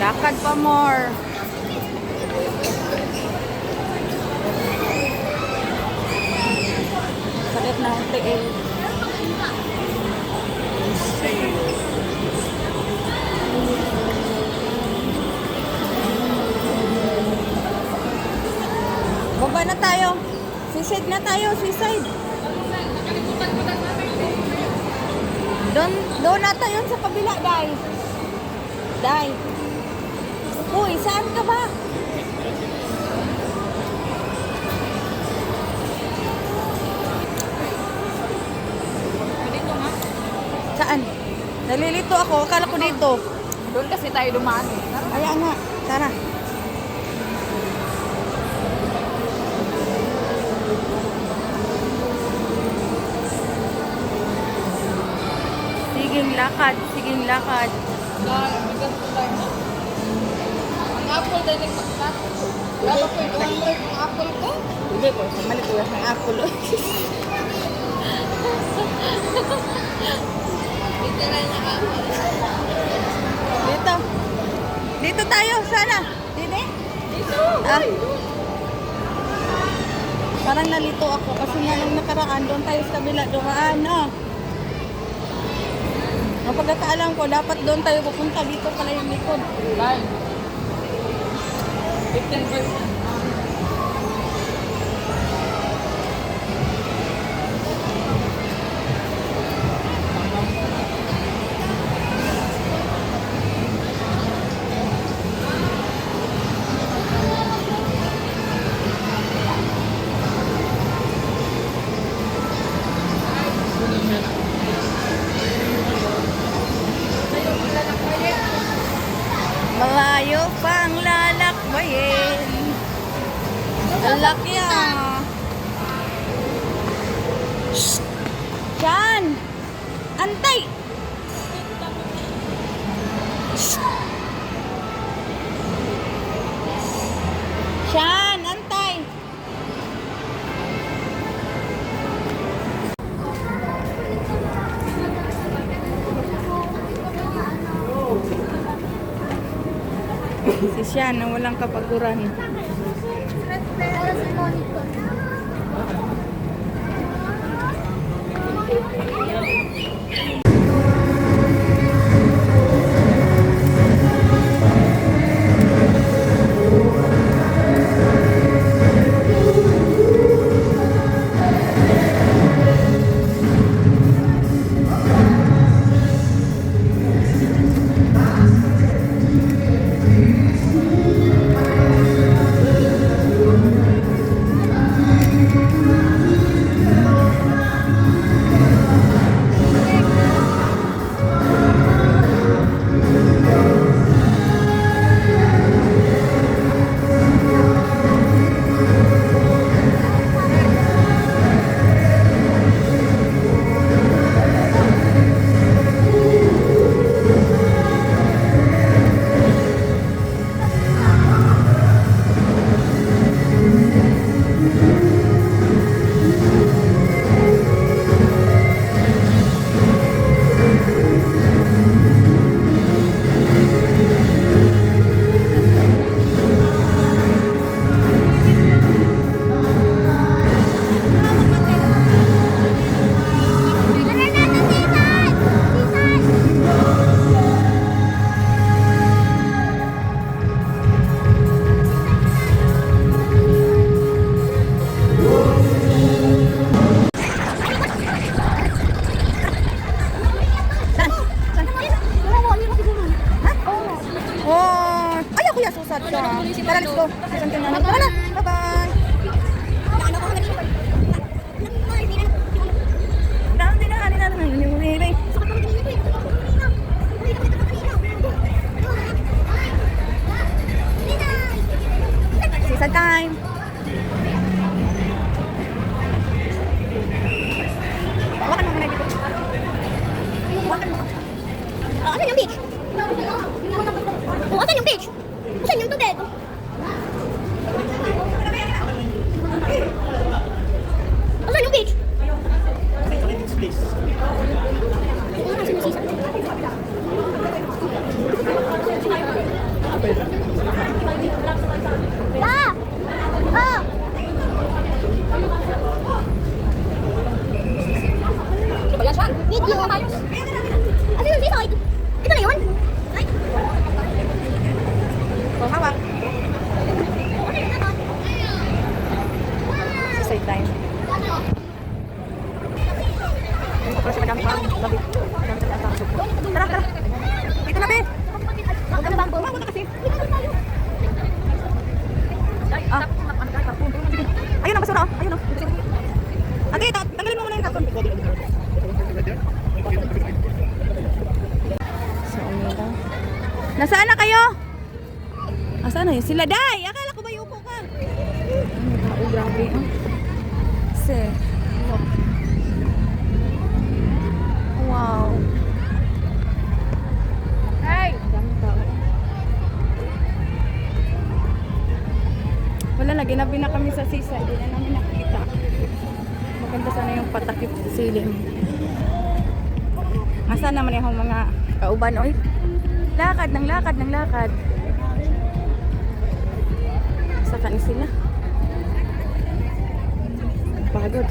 Lakad pa more. Sakit na ang tiil. Baba na tayo. Seaside na tayo. Seaside. Doon na tayo sa kabila, Day. Day. Uy, saan ka ba? Dito nga. Saan? Nalilito ako. Akala ko dito. Doon kasi tayo dumaan. Ayan nga. Tara. Siging lakad. Siging lakad. Bigas po tayo na. Ang apple dahil nagpagkat. Wala po yung 1/3 ng apple ko. Hindi po. Mali ko yung apple. Dito na yung apple. Dito. Dito tayo. Sana. Dito. Dito. Ah. Parang nalito ako kasi nga nung nakaraan doon tayo sa kabila dumaan, no? Ang pagkakaalam ko, dapat doon tayo pupunta, dito pala yung likod. Bye. 15%. Malayo pang lalakbayin. Lalaki ah. Shh! Diyan! Antay! Shh! Siyan! Antay! Si Sian na walang kapaguran. So, umila. Nasaan na kayo? Nasaan na yun? Sila, Day! Akala ko ba yuko ka? Ano tao, grabe. Oh. Kasi, look. Wow. Hey! Daming tao. Wala na, ginabi na kami sa sisa. Hindi na namin nakikita. Maganda sana yung patakip sa silim. Asan naman yung mga kauban? Oy, lakad ng lakad ng lakad. Saka ni sila. Pagod.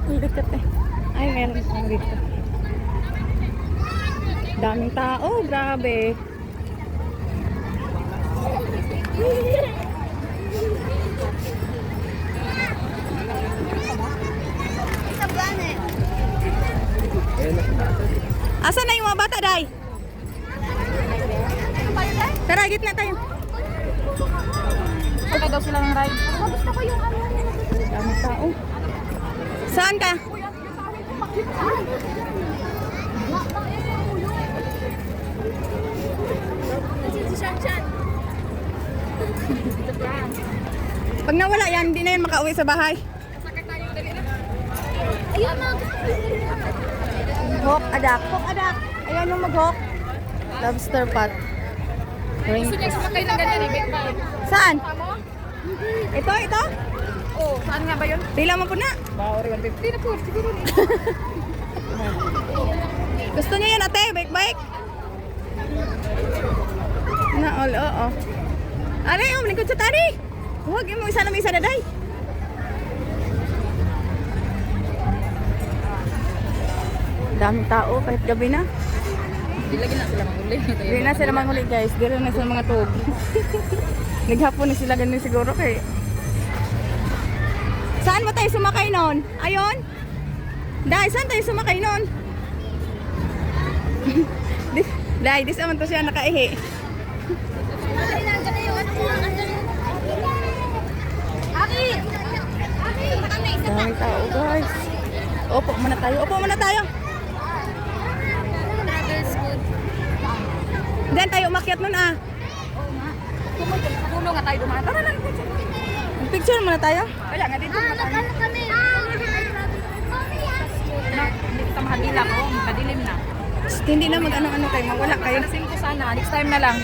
Ang likat eh. Ay, meron pang dito. Daming tao, grabe. Asan na yung mga bata, Day? Tara, gitna tayo. Sakay daw sila ng ride. Gusto ko yung ano. Daming tao. Saan ka? Pag nawala yan, hindi na yan makauwi sa bahay. Ayun na. Hawk, adak. Hawk, adak. Ayan yung mag-hawk. Lobster pot. Gusto niya sumakay ng ganyan eh, big bag. Saan? Tama? Ito, ito? Oo, saan nga ba yun? Pila mo po na. Bauri 150 na po, siguro. Gusto niyo yan, ate? Bike-bike? Na all, oo. Aray, manikot sa tani. Huwag mo isa na may isa na, Day. Daming tao kahit gabi na. Hindi lagi na sila manghuli. Hindi na sila manghuli, guys. Dito na sa mga tug. Naghapon na sila ganun siguro kay. Saan mo tayo sumakay noon? Ayon? Day, saan tayo sumakay noon? Day, dis naman to siya nakaihi. Daming tao, guys. Opo muna tayo. Opo muna tayo. Diyan tayo umakyat nun ah. Tulong nga tayo dumaan. Tara lang. Picture muna tayo. Kaya nga dito. Hindi kita mahadila ko. Madilim na. Hindi na mag-ano-ano kayo. Mawala kayo. Alasing ko sana. Next time na lang.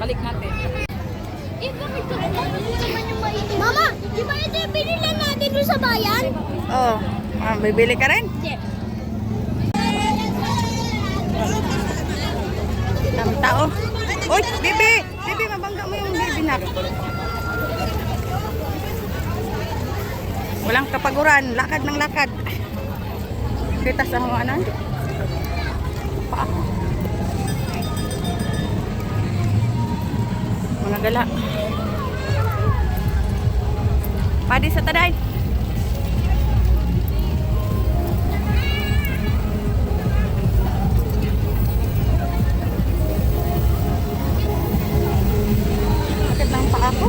Balik natin. Mama, di ba ito yung binili natin doon sa bayan? Oo. Bibili ka rin? Daming tao. Uy, bibi! Bibi, mabangga mo yung bibi na. Walang kapaguran. Lakad ng lakad. Kita sa mga anan. Pa. Mga gala. Padi sa taday. Bakit lang pa ako?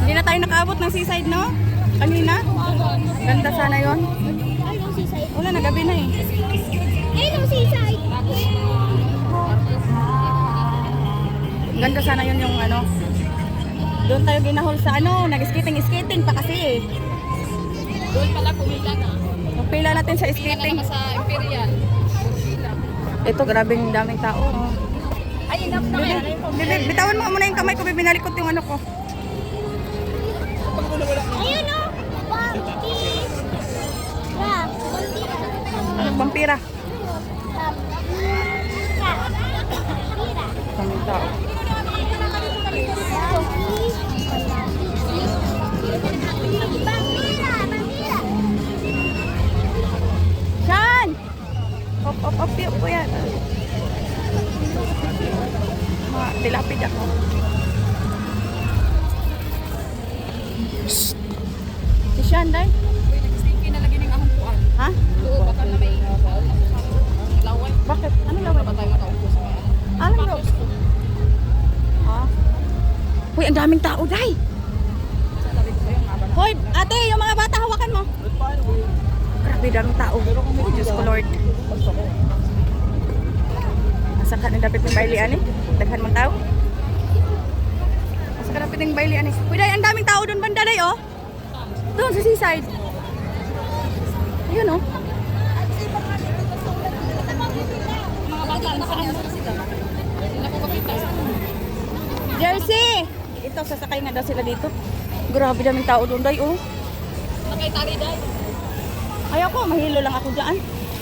Hindi na tayo nakaabot ng seaside, no? Kanina? Ganda sana yon. Ay, no, seaside. Wala na, gabi na eh. Ay, no, seaside. Ganda sana yun yung ano. Doon tayo ginahol sa ano, nag-skating pa kasi eh. Doon pala pumila na. Magpila natin sa Pila na skating. naman sa Imperial. Ito, grabing daming tao. Oh. Ay, enough na kaya. Bibi, bitawan mo muna yung kamay ko, bibi, binalikot yung ano ko. Ayun, no. Ano, vampira. Daming tao. Saan? Op, po yan. Tilapid ako. Si Sean, day. Uy, nag-sticky na lagi ng ahong kuan. Ha? Oo, baka na may laway. Bakit? Ano Wala laway? ba tayo makaupo sa mga Ano laway? Ha? Uy, ang daming tao, day. Sa tabi ko sa'yo, nga ba? Hoy, ate, yung mga bata, hawakan mo. Grabe, daming tao. Oh, Diyos ko, Lord. Asa ka nang dapit ng bailian eh? Daghan mong tao? Asa ka dapit ng bailian eh? Uy, day, ang daming tao doon banda, day, oh. Doon sa seaside. Ayun, oh. Mga bata, nasa kanya sila sila. Sila ko kapita. Jersey! Ito, sasakay nga daw sila dito. Grabe daming tao doon, day, oh. Nakay-tari dahil. Ayoko, mahilo lang ako dyan.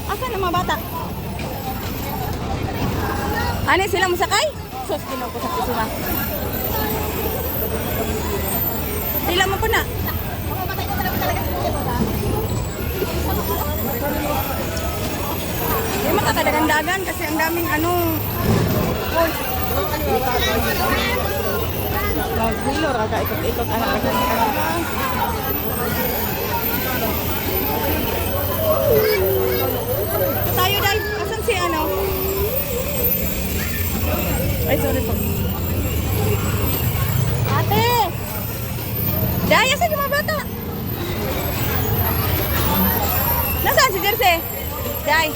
Asan ang mga bata? Ano sila masakay? Sus, ginaw ko sa kusuma. Sila mo po na. Hindi makakadagan-dagan kasi ang daming ano. Uy. Naghilo, raga, ikot-ikot. Anak. Tayo, day. Asan si ano? Ay, sorry po. Ate! Day, asan yung mga bata? Nasaan si Jersey? Day.